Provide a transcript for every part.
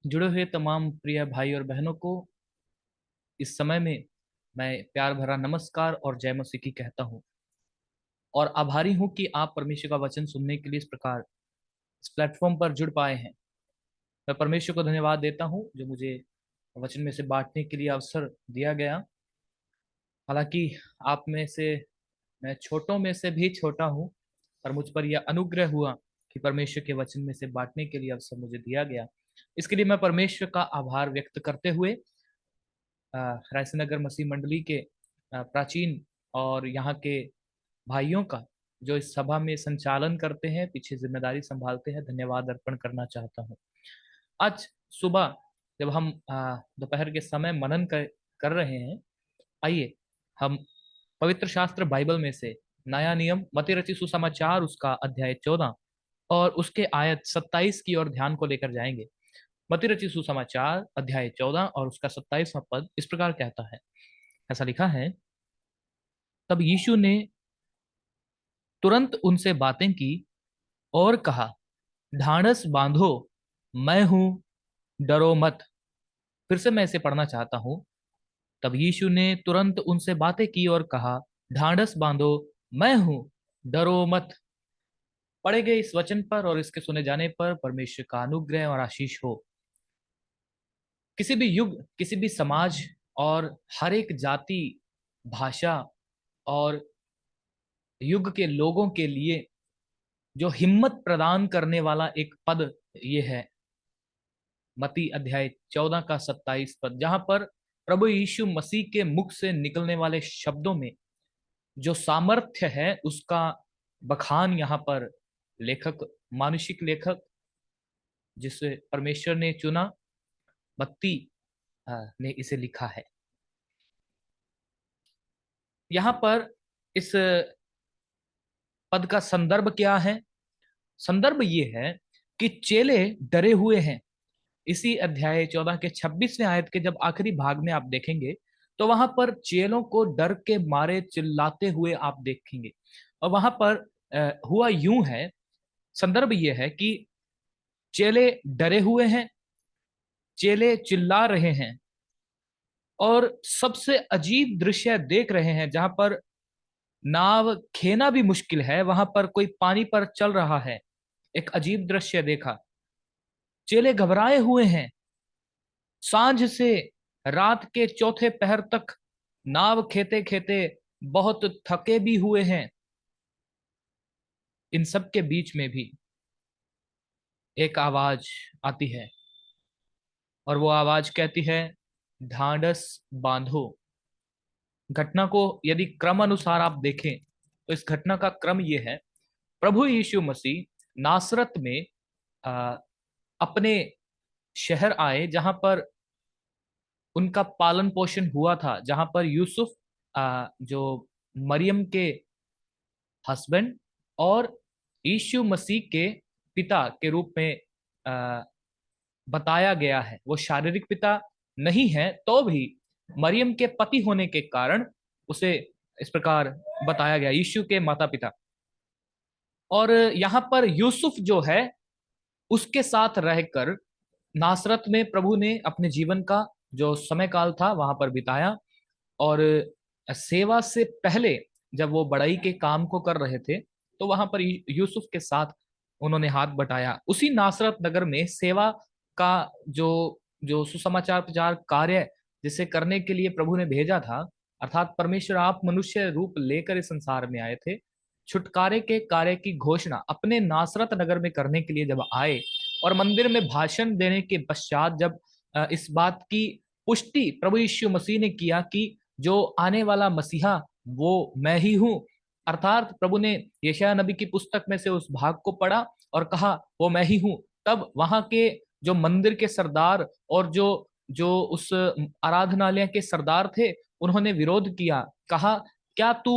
जुड़े हुए तमाम प्रिय भाई और बहनों को इस समय में मैं प्यार भरा नमस्कार और जय मसीह की कहता हूँ और आभारी हूँ कि आप परमेश्वर का वचन सुनने के लिए इस प्रकार इस प्लेटफॉर्म पर जुड़ पाए हैं। मैं परमेश्वर को धन्यवाद देता हूँ जो मुझे वचन में से बांटने के लिए अवसर दिया गया। हालांकि आप में से मैं छोटों में से भी छोटा हूँ, पर मुझ पर यह अनुग्रह हुआ कि परमेश्वर के वचन में से बांटने के लिए अवसर मुझे दिया गया। इसके लिए मैं परमेश्वर का आभार व्यक्त करते हुए रायसीनगर मसीह मंडली के प्राचीन और यहाँ के भाइयों का जो इस सभा में संचालन करते हैं, पीछे जिम्मेदारी संभालते हैं, धन्यवाद अर्पण करना चाहता हूँ। आज सुबह जब हम दोपहर के समय मनन कर रहे हैं, आइए हम पवित्र शास्त्र बाइबल में से नया नियम मत्ती रचित सुसमाचार उसका अध्याय 14 और उसके आयत 27 की ओर ध्यान को लेकर जाएंगे। मत्ती रचित सुसमाचार अध्याय 14 और उसका 27वां पद इस प्रकार कहता है, ऐसा लिखा है, तब यीशु ने तुरंत उनसे बातें की और कहा, ढाढ़स बांधो, मैं हूं, डरो मत। फिर से मैं इसे पढ़ना चाहता हूं। तब यीशु ने तुरंत उनसे बातें की और कहा, ढाढ़स बांधो, मैं हूं, डरो मत। पढ़े गए इस वचन पर और इसके सुने जाने पर परमेश्वर का अनुग्रह और आशीष हो। किसी भी युग, किसी भी समाज और हर एक जाति, भाषा और युग के लोगों के लिए जो हिम्मत प्रदान करने वाला एक पद ये है, मत्ती अध्याय 14 का 27 पद, जहां पर प्रभु यीशु मसीह के मुख से निकलने वाले शब्दों में जो सामर्थ्य है उसका बखान यहाँ पर लेखक, मानुषिक लेखक जिसे परमेश्वर ने चुना, मत्ती ने इसे लिखा है। यहाँ पर इस पद का संदर्भ क्या है? संदर्भ ये है कि चेले डरे हुए हैं। इसी अध्याय 14 के 26वें आयत के जब आखिरी भाग में आप देखेंगे तो वहां पर चेलों को डर के मारे चिल्लाते हुए आप देखेंगे। और वहां पर हुआ यूं है, संदर्भ यह है कि चेले डरे हुए हैं, चेले चिल्ला रहे हैं और सबसे अजीब दृश्य देख रहे हैं। जहां पर नाव खेना भी मुश्किल है, वहां पर कोई पानी पर चल रहा है। एक अजीब दृश्य देखा, चेले घबराए हुए हैं। सांझ से रात के चौथे पहर तक नाव खेते खेते बहुत थके भी हुए हैं। इन सब के बीच में भी एक आवाज आती है और वो आवाज कहती है, ढांढस बांधो। घटना को यदि क्रम अनुसार आप देखें तो इस घटना का क्रम ये है, प्रभु यीशु मसीह नासरत में आ, अपने शहर आए जहां पर उनका पालन पोषण हुआ था, जहां पर यूसुफ जो मरियम के हस्बैंड और यीशु मसीह के पिता के रूप में आ, बताया गया है। वो शारीरिक पिता नहीं है तो भी मरियम के पति होने के कारण उसे इस प्रकार बताया गया, यीशु के माता पिता। और यहाँ पर यूसुफ जो है उसके साथ रहकर नासरत में प्रभु ने अपने जीवन का जो समय काल था वहां पर बिताया। और सेवा से पहले जब वो बड़ाई के काम को कर रहे थे तो वहां पर यूसुफ के साथ उन्होंने हाथ बटाया। उसी नासरत नगर में सेवा का जो जो सुसमाचार प्रचार कार्य जिसे करने के लिए प्रभु ने भेजा था, अर्थात परमेश्वर आप मनुष्य रूप लेकर इस संसार में आए थे, छुटकारे के कार्य की घोषणा अपने नासरत नगर में करने के लिए जब आए और मंदिर में भाषण देने के पश्चात जब इस बात की पुष्टि प्रभु यीशु मसीह ने किया कि जो आने वाला मसीहा वो मैं ही हूं, अर्थात प्रभु ने यशायाह नबी की पुस्तक में से उस भाग को पढ़ा और कहा वो मैं ही हूं, तब वहां के जो मंदिर के सरदार और जो जो उस आराधनालय के सरदार थे उन्होंने विरोध किया। कहा, क्या तू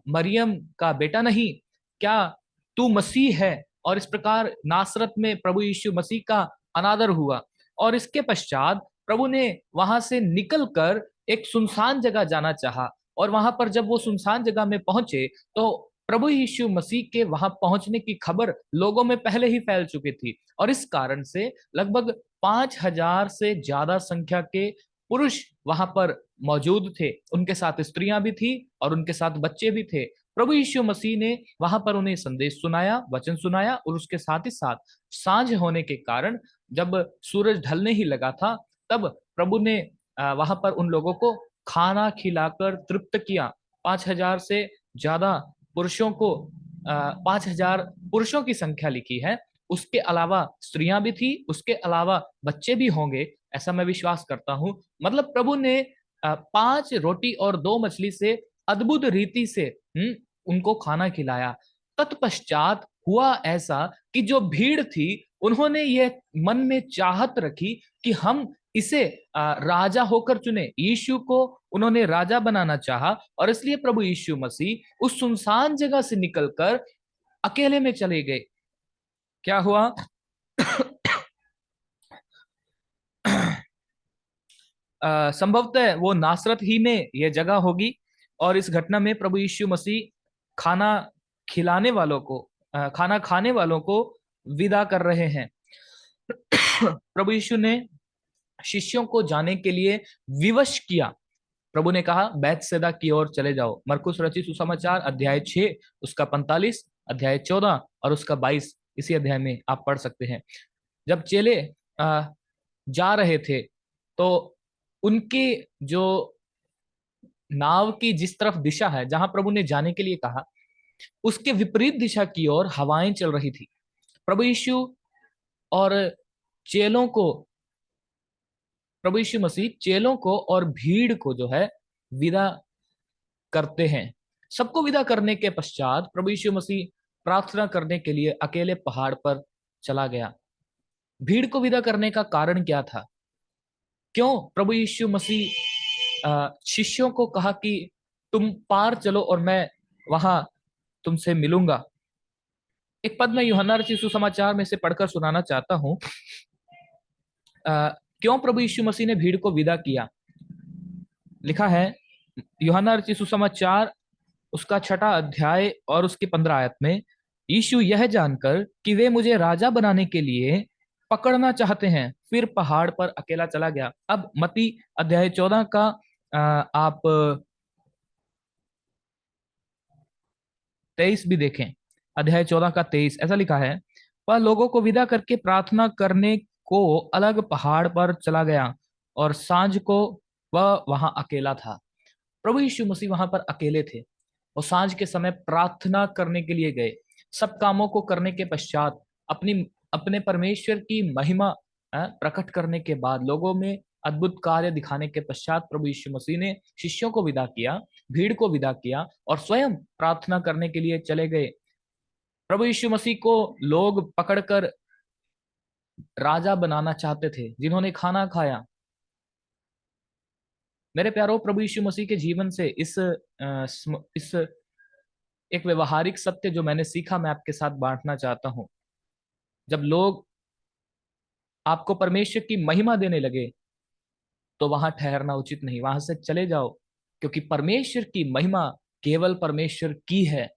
मरियम का बेटा नहीं? क्या तू मसीह है? और इस प्रकार नासरत में प्रभु यीशु मसीह का अनादर हुआ। और इसके पश्चात प्रभु ने वहां से निकलकर एक सुनसान जगह जाना चाहा और वहां पर जब वो सुनसान जगह में पहुंचे तो प्रभु यीशु मसीह के वहां पहुंचने की खबर लोगों में पहले ही फैल चुकी थी, और इस कारण से लगभग 5,000 से ज्यादा संख्या के पुरुष वहां पर मौजूद थे। उनके साथ स्त्रियां भी थी और उनके साथ बच्चे भी थे। प्रभु यीशु मसीह ने वहां पर उन्हें संदेश सुनाया, वचन सुनाया, और उसके साथ ही साथ सांझ होने के कारण जब सूरज ढलने ही लगा था, तब प्रभु ने वहां पर उन लोगों को खाना खिलाकर तृप्त किया। 5,000 से ज्यादा पुरुषों को, 5,000 पुरुषों की संख्या लिखी है। उसके अलावा स्त्रियां भी थी, उसके अलावा बच्चे भी होंगे, ऐसा मैं विश्वास करता हूं। मतलब प्रभु ने 5 रोटी और 2 मछली से अद्भुत रीति से उनको खाना खिलाया। तत्पश्चात हुआ ऐसा कि जो भीड़ थी, उन्होंने ये मन में चाहत रखी कि हम इसे राजा होकर चुने। यीशु को उन्होंने राजा बनाना चाहा, और इसलिए प्रभु यीशु मसीह उस सुनसान जगह से निकलकर अकेले में चले गए। क्या हुआ? संभवतः वो नासरत ही में यह जगह होगी, और इस घटना में प्रभु यीशु मसीह खाना खिलाने वालों को, खाना खाने वालों को विदा कर रहे हैं। प्रभु यीशु ने शिष्यों को जाने के लिए विवश किया। प्रभु ने कहा, बैतसैदा की ओर चले जाओ। मरकुस रचित सुसमाचार अध्याय 6 उसका 45, अध्याय 14 और उसका 22, इसी अध्याय में आप पढ़ सकते हैं। जब चेले जा रहे थे, तो उनकी जो नाव की जिस तरफ दिशा है, जहां प्रभु ने जाने के लिए कहा, उसके विपरीत दिशा की ओर हवाएं चल रही थी। प्रभु यीशु और चेलों को प्रभु यीशु मसीह चेलों को और भीड़ को जो है विदा करते हैं। सबको विदा करने के पश्चात प्रभु यीशु मसीह प्रार्थना करने के लिए अकेले पहाड़ पर चला गया। भीड़ को विदा करने का कारण क्या था? क्यों प्रभु यीशु मसीह शिष्यों को कहा कि तुम पार चलो और मैं वहां तुमसे मिलूंगा? एक पद मैं यूहन्ना रचित सुसमाचार में से पढ़कर सुनाना चाहता हूं। क्यों प्रभु यीशु मसीह ने भीड़ को विदा किया? लिखा है यूहन्ना रचित सुसमाचार उसका 6 अध्याय और उसकी 15 आयत में, यीशु यह जानकर कि वे मुझे राजा बनाने के लिए पकड़ना चाहते हैं, फिर पहाड़ पर अकेला चला गया। अब मत्ती अध्याय 14 का आप 23 भी देखें। अध्याय 14 का 23 ऐसा लिखा है, वह लोगों को विदा करके प्रार्थना करने को अलग पहाड़ पर चला गया, और सांझ को वह वहां अकेला था। प्रभु यीशु मसीह वहां पर अकेले थे। वो सांझ के समय प्रार्थना करने के लिए गए। सब कामों को करने के पश्चात अपनी अपने परमेश्वर की महिमा प्रकट करने के बाद, लोगों में अद्भुत कार्य दिखाने के पश्चात प्रभु यीशु मसीह ने शिष्यों को विदा किया, भीड़ को विदा किया, और स्वयं प्रार्थना करने के लिए चले गए। प्रभु यीशु मसीह को लोग पकड़कर राजा बनाना चाहते थे, जिन्होंने खाना खाया। मेरे प्यारो, प्रभु यीशु मसीह के जीवन से इस एक व्यवहारिक सत्य जो मैंने सीखा, मैं आपके साथ बांटना चाहता हूं। जब लोग आपको परमेश्वर की महिमा देने लगे, तो वहां ठहरना उचित नहीं, वहां से चले जाओ, क्योंकि परमेश्वर की महिमा केवल परमेश्वर की है।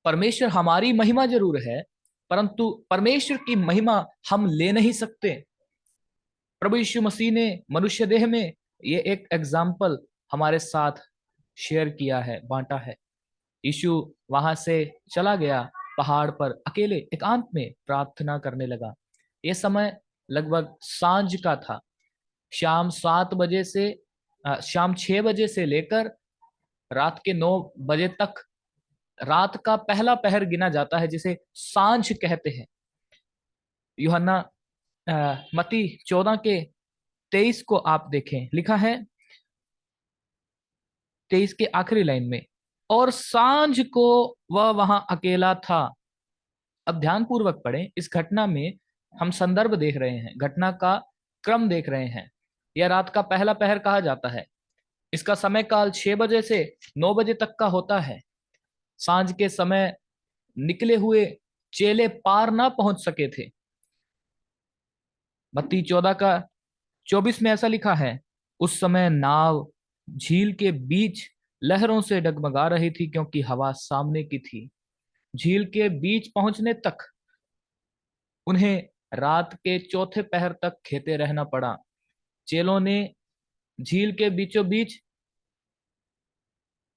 परमेश्वर हमारी महिमा जरूर है, परंतु परमेश्वर की महिमा हम ले नहीं सकते। प्रभु यीशु मसीह ने मनुष्य देह में ये एक एग्जाम्पल हमारे साथ शेयर किया है, बांटा है। यीशु वहां से चला गया, पहाड़ पर अकेले एकांत में प्रार्थना करने लगा। यह समय लगभग सांझ का था। शाम 6 बजे से लेकर रात के 9 बजे तक रात का पहला पहर गिना जाता है, जिसे सांझ कहते हैं। यूहन्ना मत्ती 14 के 23 को आप देखें, लिखा है 23 के आखिरी लाइन में, और सांझ को वह वहां अकेला था। अब ध्यान पूर्वक पढ़ें। इस घटना में हम संदर्भ देख रहे हैं, घटना का क्रम देख रहे हैं। यह रात का पहला पहर कहा जाता है। इसका समय काल 6 बजे से 9 बजे तक का होता है। सांझ के समय निकले हुए चेले पार ना पहुंच सके थे। मत्ती 14 का 24 में ऐसा लिखा है, उस समय नाव झील के बीच लहरों से डगमगा रही थी क्योंकि हवा सामने की थी। झील के बीच पहुंचने तक उन्हें रात के चौथे पहर तक खेते रहना पड़ा। चेलों ने झील के बीचों बीच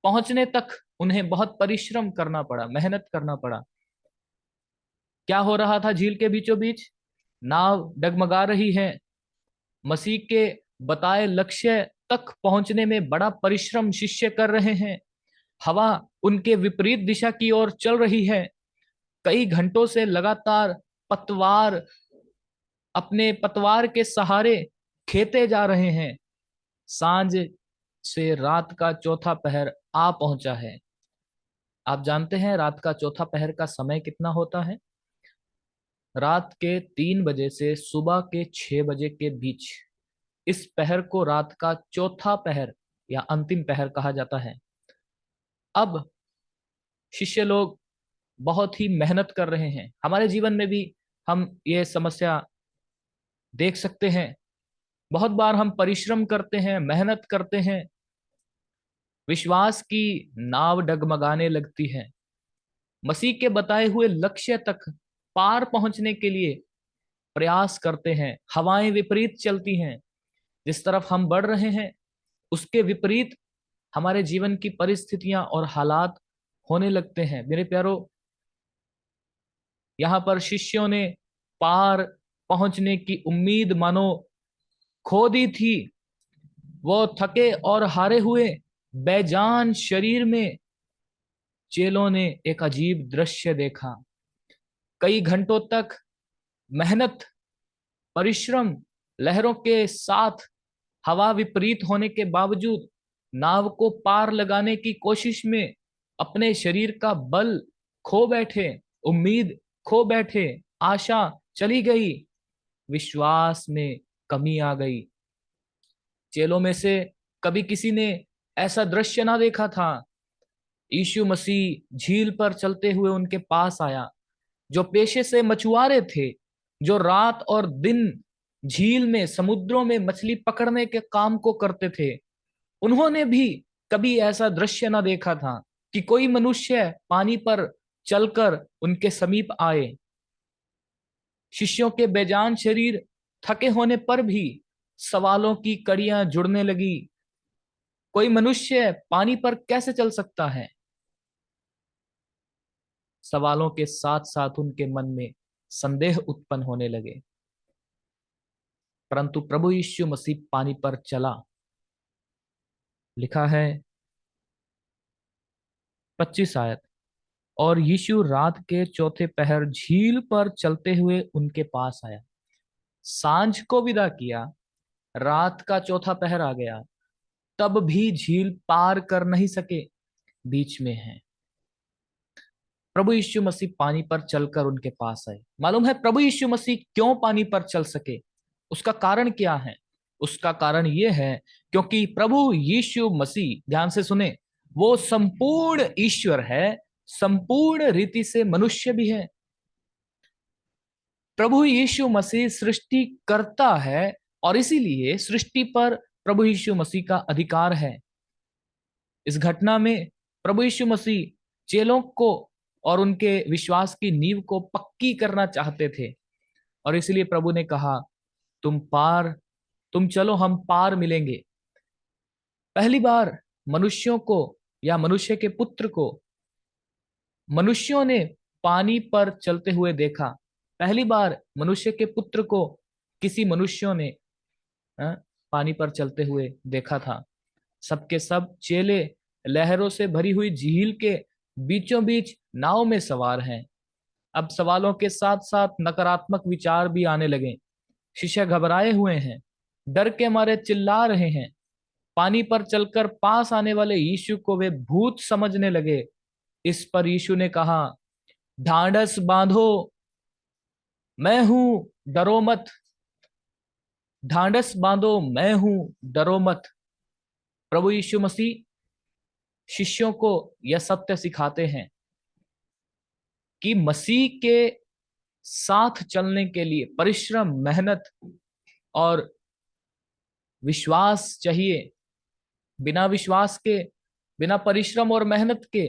पहुंचने तक उन्हें बहुत परिश्रम करना पड़ा, मेहनत करना पड़ा। क्या हो रहा था झील के बीचों बीच? नाव डगमगा रही है। मसीह के बताए लक्ष्य तक पहुंचने में बड़ा परिश्रम शिष्य कर रहे हैं। हवा उनके विपरीत दिशा की ओर चल रही है। कई घंटों से लगातार पतवार अपने पतवार के सहारे खेते जा रहे हैं। सांझ से रात का चौथा पहर आ पहुंचा है। आप जानते हैं रात का चौथा पहर का समय कितना होता है? रात के 3 बजे से सुबह के 6 बजे के बीच इस पहर को रात का चौथा पहर या अंतिम पहर कहा जाता है। अब शिष्य लोग बहुत ही मेहनत कर रहे हैं। हमारे जीवन में भी हम ये समस्या देख सकते हैं। बहुत बार हम परिश्रम करते हैं, मेहनत करते हैं, विश्वास की नाव डगमगाने लगती है। मसीह के बताए हुए लक्ष्य तक पार पहुंचने के लिए प्रयास करते हैं। हवाएं विपरीत चलती हैं। जिस तरफ हम बढ़ रहे हैं उसके विपरीत हमारे जीवन की परिस्थितियां और हालात होने लगते हैं। मेरे प्यारो, यहाँ पर शिष्यों ने पार पहुंचने की उम्मीद मानो खो दी थी। वो थके और हारे हुए बेजान शरीर में चेलों ने एक अजीब दृश्य देखा। कई घंटों तक मेहनत, परिश्रम, लहरों के साथ हवा विपरीत होने के बावजूद नाव को पार लगाने की कोशिश में अपने शरीर का बल खो बैठे, उम्मीद खो बैठे, आशा चली गई, विश्वास में कमी आ गई। चेलों में से कभी किसी ने ऐसा दृश्य ना देखा था। यीशु मसीह झील पर चलते हुए उनके पास आया। जो पेशे से मछुआरे थे, जो रात और दिन झील में, समुद्रों में मछली पकड़ने के काम को करते थे, उन्होंने भी कभी ऐसा दृश्य ना देखा था कि कोई मनुष्य पानी पर चलकर उनके समीप आए। शिष्यों के बेजान शरीर थके होने पर भी सवालों की कड़ियां जुड़ने लगी। कोई मनुष्य पानी पर कैसे चल सकता है? सवालों के साथ साथ उनके मन में संदेह उत्पन्न होने लगे। परंतु प्रभु यीशु मसीह पानी पर चला। लिखा है 25 आयत, और यीशु रात के चौथे पहर झील पर चलते हुए उनके पास आया। सांझ को विदा किया, रात का चौथा पहर आ गया, तब भी झील पार कर नहीं सके, बीच में है। प्रभु यीशु मसीह पानी पर चलकर उनके पास आए। मालूम है प्रभु यीशु मसीह क्यों पानी पर चल सके? उसका कारण क्या है? उसका कारण यह है क्योंकि प्रभु यीशु मसीह, ध्यान से सुने, वो संपूर्ण ईश्वर है, संपूर्ण रीति से मनुष्य भी है। प्रभु यीशु मसीह सृष्टि करता है और इसीलिए सृष्टि पर प्रभु यीशु मसीह का अधिकार है। इस घटना में प्रभु यीशु मसीह चेलों को और उनके विश्वास की नींव को पक्की करना चाहते थे और इसलिए प्रभु ने कहा, तुम चलो, हम पार मिलेंगे। पहली बार मनुष्यों को या मनुष्य के पुत्र को मनुष्यों ने पानी पर चलते हुए देखा। पहली बार मनुष्य के पुत्र को किसी मनुष्यों ने पानी पर चलते हुए देखा था। सबके सब चेले लहरों से भरी हुई झील के बीचों बीच नाव में सवार हैं। अब सवालों के साथ साथ नकारात्मक विचार भी आने लगे। शिष्य घबराए हुए हैं, डर के मारे चिल्ला रहे हैं। पानी पर चलकर पास आने वाले यीशु को वे भूत समझने लगे। इस पर यीशु ने कहा, ढांढस बांधो, मैं हूं, डरो मत। ढांढस बांधो, मैं हूं, डरो मत। प्रभु यीशु मसीह शिष्यों को यह सत्य सिखाते हैं कि मसीह के साथ चलने के लिए परिश्रम, मेहनत और विश्वास चाहिए। बिना विश्वास के बिना परिश्रम और मेहनत के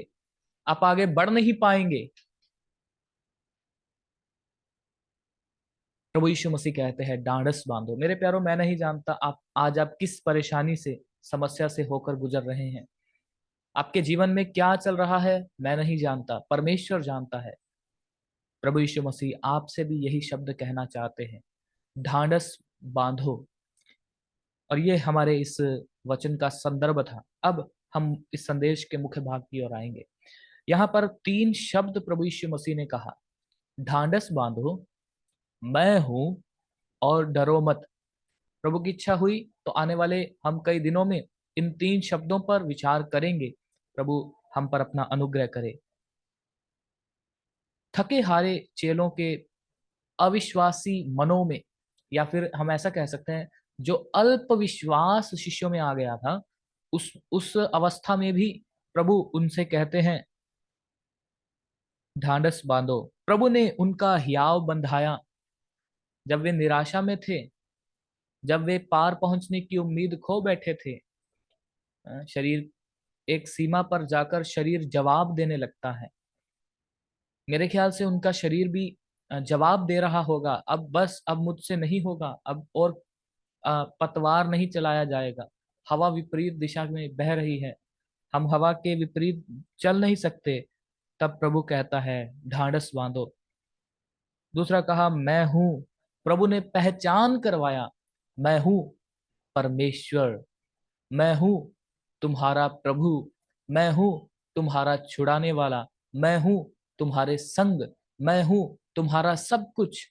आप आगे बढ़ नहीं पाएंगे। प्रभु यीशु मसीह कहते हैं ढाढ़स बांधो। मेरे प्यारो, मैं नहीं जानता आप किस परेशानी से, समस्या से होकर गुजर रहे हैं। आपके जीवन में क्या चल रहा है मैं नहीं जानता, परमेश्वर जानता है। प्रभु यीशु मसीह आपसे भी यही शब्द कहना चाहते हैं, ढाढ़स बांधो। और ये हमारे इस वचन का संदर्भ था। अब हम इस संदेश के मुख्य भाग की ओर आएंगे। यहाँ पर 3 शब्द प्रभु यीशु मसीह ने कहा, ढाढ़स बांधो, मैं हूं, और डरो मत। प्रभु की इच्छा हुई तो आने वाले हम कई दिनों में इन 3 शब्दों पर विचार करेंगे। प्रभु हम पर अपना अनुग्रह करे। थके हारे चेलों के अविश्वासी मनों में, या फिर हम ऐसा कह सकते हैं जो अल्प विश्वास शिष्यों में आ गया था, उस अवस्था में भी प्रभु उनसे कहते हैं ढांढस बांधो। प्रभु ने उनका हियाव बंधाया जब वे निराशा में थे, जब वे पार पहुंचने की उम्मीद खो बैठे थे। शरीर एक सीमा पर जाकर शरीर जवाब देने लगता है। मेरे ख्याल से उनका शरीर भी जवाब दे रहा होगा, अब बस, अब मुझसे नहीं होगा, अब और पतवार नहीं चलाया जाएगा। हवा विपरीत दिशा में बह रही है, हम हवा के विपरीत चल नहीं सकते। तब प्रभु कहता है ढाढ़स बांधो। दूसरा कहा मैं हूं। प्रभु ने पहचान करवाया, मैं हूं परमेश्वर, मैं हूं तुम्हारा प्रभु, मैं हूं तुम्हारा छुड़ाने वाला, मैं हूं तुम्हारे संग, मैं हूं तुम्हारा सब कुछ,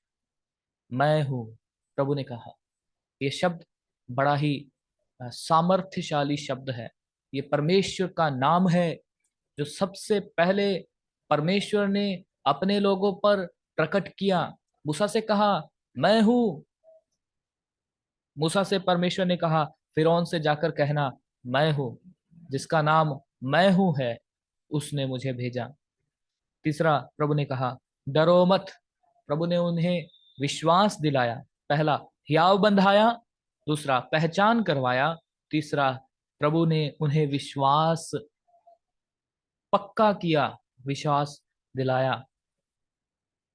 मैं हूं। प्रभु ने कहा। ये शब्द बड़ा ही सामर्थ्यशाली शब्द है। ये परमेश्वर का नाम है जो सबसे पहले परमेश्वर ने अपने लोगों पर प्रकट किया। मूसा से कहा मैं हूं। मूसा से परमेश्वर ने कहा फिरौन से जाकर कहना मैं हूं, जिसका नाम मैं हूं है, उसने मुझे भेजा। तीसरा प्रभु ने कहा डरो मत। प्रभु ने उन्हें विश्वास दिलाया। पहला हियाव बंधाया, दूसरा पहचान करवाया, तीसरा प्रभु ने उन्हें विश्वास पक्का किया, विश्वास दिलाया।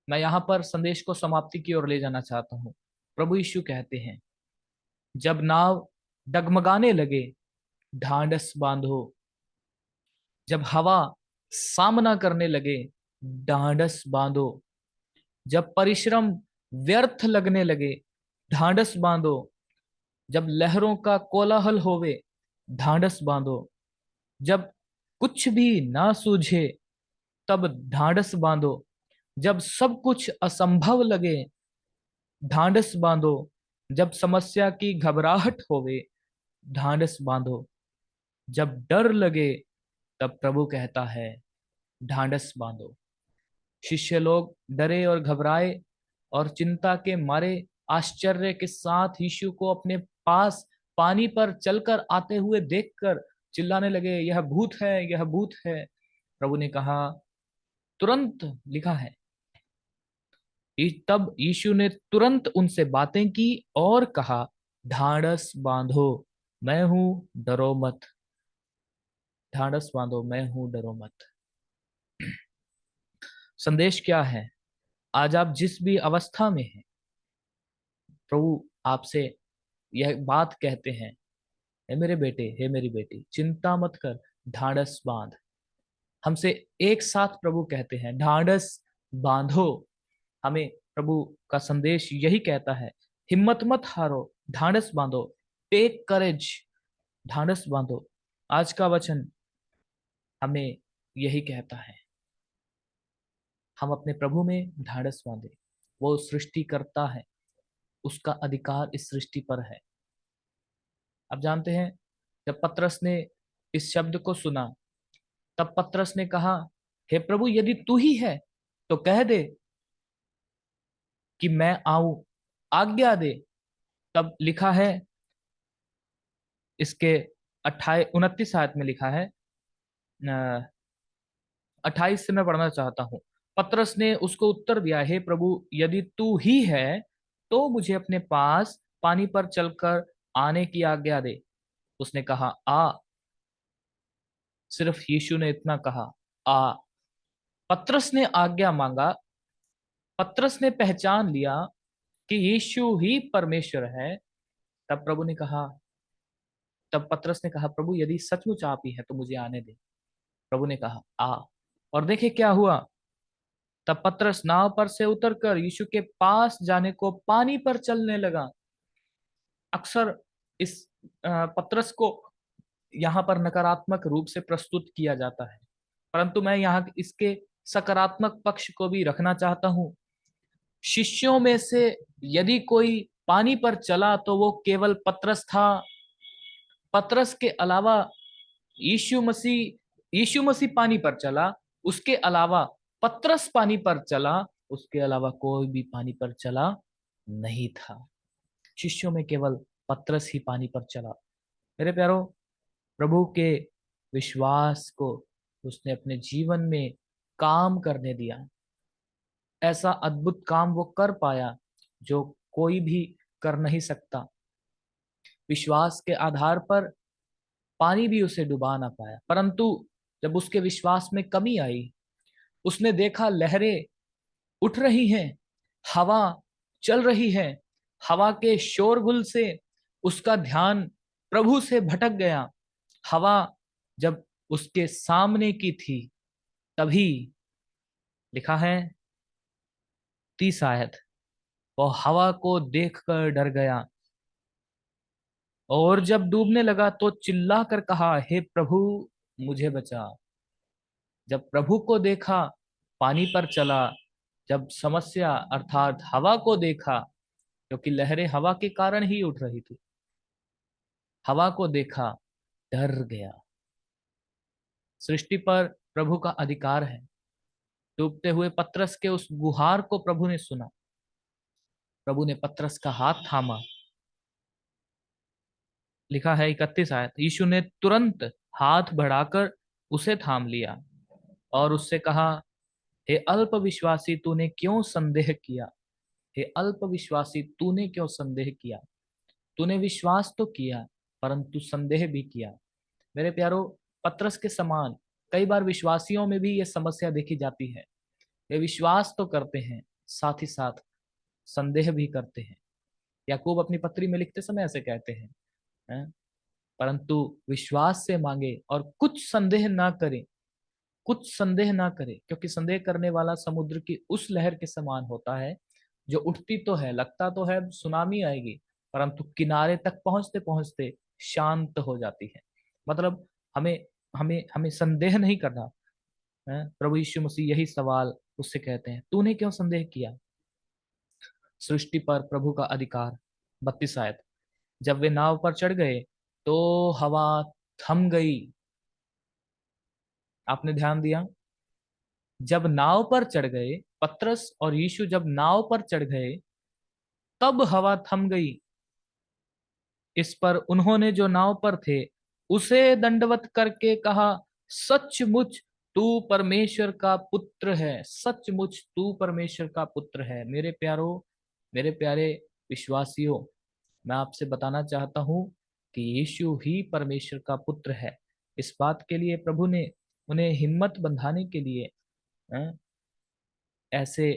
मैं यहाँ पर संदेश को समाप्ति की ओर ले जाना चाहता हूँ। प्रभु यीशु कहते हैं जब नाव डगमगाने लगे ढांढस बांधो, जब हवा सामना करने लगे ढांढस बांधो, जब परिश्रम व्यर्थ लगने लगे ढांढस बांधो, जब लहरों का कोलाहल होवे ढांढस बांधो, जब कुछ भी ना सूझे तब ढांढस बांधो, जब सब कुछ असंभव लगे ढांढस बांधो, जब समस्या की घबराहट होवे ढांढस बांधो, जब डर लगे तब प्रभु कहता है ढांढस बांधो। शिष्य लोग डरे और घबराए और चिंता के मारे आश्चर्य के साथ यीशु को अपने पास पानी पर चलकर आते हुए देखकर चिल्लाने लगे यह भूत है, यह भूत है। प्रभु ने कहा तुरंत लिखा है। तब यीशु ने तुरंत उनसे बातें की और कहा ढाढ़स बांधो, मैं हूं, डरो मत। ढाढ़स बांधो, मैं हूं, डरो मत। संदेश क्या है? आज आप जिस भी अवस्था में हैं, प्रभु आपसे यह बात कहते हैं, हे मेरे बेटे, हे मेरी बेटी, चिंता मत कर, ढाढ़स बांध। हमसे एक साथ प्रभु कहते हैं ढाढ़स बांधो। हमें प्रभु का संदेश यही कहता है, हिम्मत मत हारो, ढाढ़स बांधो, टेक करेज, ढाढ़स बांधो। आज का वचन हमें यही कहता है, हम अपने प्रभु में ढाढ़स बांधे। वो सृष्टि करता है, उसका अधिकार इस सृष्टि पर है। आप जानते हैं जब पतरस ने इस शब्द को सुना, तब पतरस ने कहा हे प्रभु यदि तू ही है तो कह दे कि मैं आऊं, आज्ञा दे। तब लिखा है इसके 29 आयत में लिखा है, 28 से मैं पढ़ना चाहता हूं। पतरस ने उसको उत्तर दिया हे प्रभु यदि तू ही है तो मुझे अपने पास पानी पर चलकर आने की आज्ञा दे। उसने कहा आ। सिर्फ यीशु ने इतना कहा, आ। पतरस ने आज्ञा मांगा। पतरस ने पहचान लिया कि यीशु ही परमेश्वर है। तब प्रभु ने कहा तब पतरस ने कहा, प्रभु यदि सचमुच आप ही है तो मुझे आने दे। प्रभु ने कहा, आ। और देखे क्या हुआ। तब पतरस नाव पर से उतरकर यीशु के पास जाने को पानी पर चलने लगा। अक्सर इस पतरस को यहाँ पर नकारात्मक रूप से प्रस्तुत किया जाता है, परंतु मैं यहाँ इसके सकारात्मक पक्ष को भी रखना चाहता हूँ। शिष्यों में से यदि कोई पानी पर चला तो वो केवल पतरस था। पतरस के अलावा यीशु मसीह पानी पर चला, उसके अलावा पतरस पानी पर चला, उसके अलावा कोई भी पानी पर चला नहीं था। शिष्यों में केवल पतरस ही पानी पर चला। मेरे प्यारो, प्रभु के विश्वास को उसने अपने जीवन में काम करने दिया। ऐसा अद्भुत काम वो कर पाया जो कोई भी कर नहीं सकता। विश्वास के आधार पर पानी भी उसे डुबा ना पाया, परंतु जब उसके विश्वास में कमी आई, उसने देखा लहरें उठ रही हैं, हवा चल रही है। हवा के शोरगुल से उसका ध्यान प्रभु से भटक गया। हवा जब उसके सामने की थी, तभी लिखा है 30 आयत, वो हवा को देखकर डर गया और जब डूबने लगा तो चिल्ला कर कहा, हे प्रभु मुझे बचा। जब प्रभु को देखा, पानी पर चला। जब समस्या अर्थात हवा को देखा, क्योंकि लहरें हवा के कारण ही उठ रही थी, हवा को देखा, डर गया। सृष्टि पर प्रभु का अधिकार है। डूबते हुए पतरस के उस गुहार को प्रभु ने सुना। प्रभु ने पतरस का हाथ थामा। लिखा है 31 आयत, यीशु ने तुरंत हाथ बढ़ाकर उसे थाम लिया और उससे कहा, हे अल्प विश्वासी तूने क्यों संदेह किया। हे अल्प विश्वासी तूने क्यों संदेह किया। तूने विश्वास तो किया परंतु संदेह भी किया। मेरे प्यारो, पतरस के समान कई बार विश्वासियों में भी यह समस्या देखी जाती है। वे विश्वास तो करते हैं, साथ ही साथ संदेह भी करते हैं। याकूब अपनी पत्री में लिखते समय ऐसे कहते हैं, परंतु विश्वास से मांगे और कुछ संदेह ना करें। कुछ संदेह ना करें, क्योंकि संदेह करने वाला समुद्र की उस लहर के समान होता है जो उठती तो है, लगता तो है सुनामी आएगी, परंतु किनारे तक पहुंचते पहुंचते शांत हो जाती है। मतलब हमें हमें हमें संदेह नहीं करना है। प्रभु यीशु मसीह यही सवाल उससे कहते हैं, तूने क्यों संदेह किया। सृष्टि पर प्रभु का अधिकार। 32 आयत, जब वे नाव पर चढ़ गए तो हवा थम गई। आपने ध्यान दिया, जब नाव पर चढ़ गए, पतरस और यीशु जब नाव पर चढ़ गए, तब हवा थम गई। इस पर उन्होंने जो नाव पर थे उसे दंडवत करके कहा, सचमुच तू परमेश्वर का पुत्र है। सचमुच तू परमेश्वर का पुत्र है। मेरे प्यारो, मेरे प्यारे विश्वासियों, मैं आपसे बताना चाहता हूं कि यीशु ही परमेश्वर का पुत्र है। इस बात के लिए प्रभु ने उन्हें हिम्मत बंधाने के लिए, ऐसे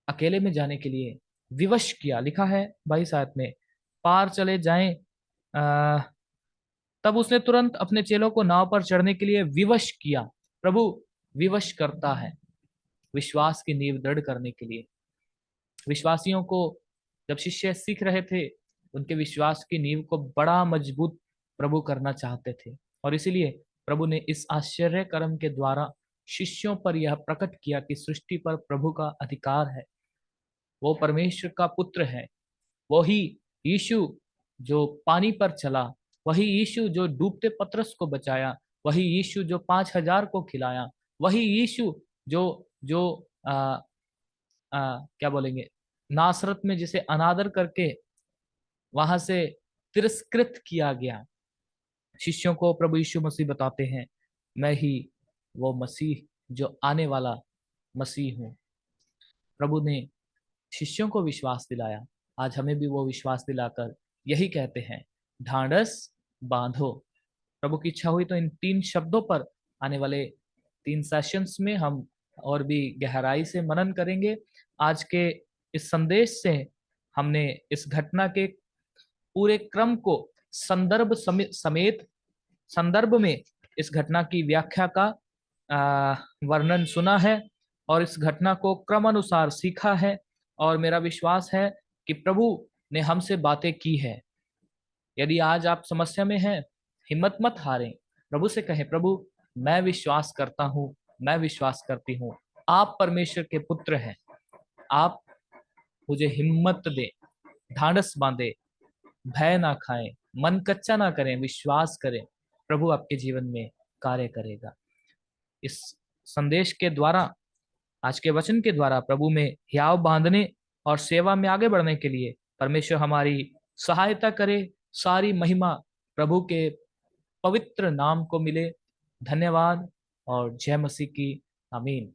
अकेले में जाने के लिए विवश किया। लिखा है 22 आयत में, पार चले जाएं। आ, तब उसने तुरंत अपने चेलों को नाव पर चढ़ने के लिए विवश किया। प्रभु विवश करता है विश्वास की नींव दृढ़ करने के लिए। विश्वासियों को जब शिष्य सीख रहे थे, उनके विश्वास की नींव को बड़ा मजबूत प्रभु करना चाहते थे, और इसीलिए प्रभु ने इस आश्चर्य कर्म के द्वारा शिष्यों पर यह प्रकट किया कि सृष्टि पर प्रभु का अधिकार है। वो परमेश्वर का पुत्र है। वही यीशु जो पानी पर चला, वही यीशु जो डूबते पतरस को बचाया, वही यीशु जो 5,000 को खिलाया, वही यीशु जो जो आ, क्या बोलेंगे, नासरत में जिसे अनादर करके वहां से तिरस्कृत किया गया। शिष्यों को प्रभु यीशु मसीह बताते हैं, मैं ही वो मसीह जो आने वाला मसीह हूँ। प्रभु ने शिष्यों को विश्वास दिलाया। आज हमें भी वो विश्वास दिलाकर यही कहते हैं, ढांढस बांधो, प्रभु की इच्छा हुई तो इन 3 शब्दों पर आने वाले 3 सेशंस में हम और भी गहराई से मनन करेंगे। आज के इस संदेश से हमने इस घटना के पूरे क्रम को समेत संदर्भ में इस घटना की व्याख्या का वर्णन सुना है और इस घटना को क्रमानुसार सीखा है। और मेरा विश्वास है कि प्रभु ने हमसे बातें की है। यदि आज आप समस्या में हैं, हिम्मत मत हारें। प्रभु से कहें, प्रभु मैं विश्वास करता हूँ, मैं विश्वास करती हूँ, आप परमेश्वर के पुत्र हैं। आप मुझे हिम्मत दे, ढांढस बांधे, भय ना खाएं, मन कच्चा ना करें, विश्वास करें, प्रभु आपके जीवन में कार्य करेगा। इस संदेश के द्वारा, आज के वचन के द्वारा प्रभु में हियाव बांधने और सेवा में आगे बढ़ने के लिए परमेश्वर हमारी सहायता करे। सारी महिमा प्रभु के पवित्र नाम को मिले। धन्यवाद और जय मसीह की। आमीन।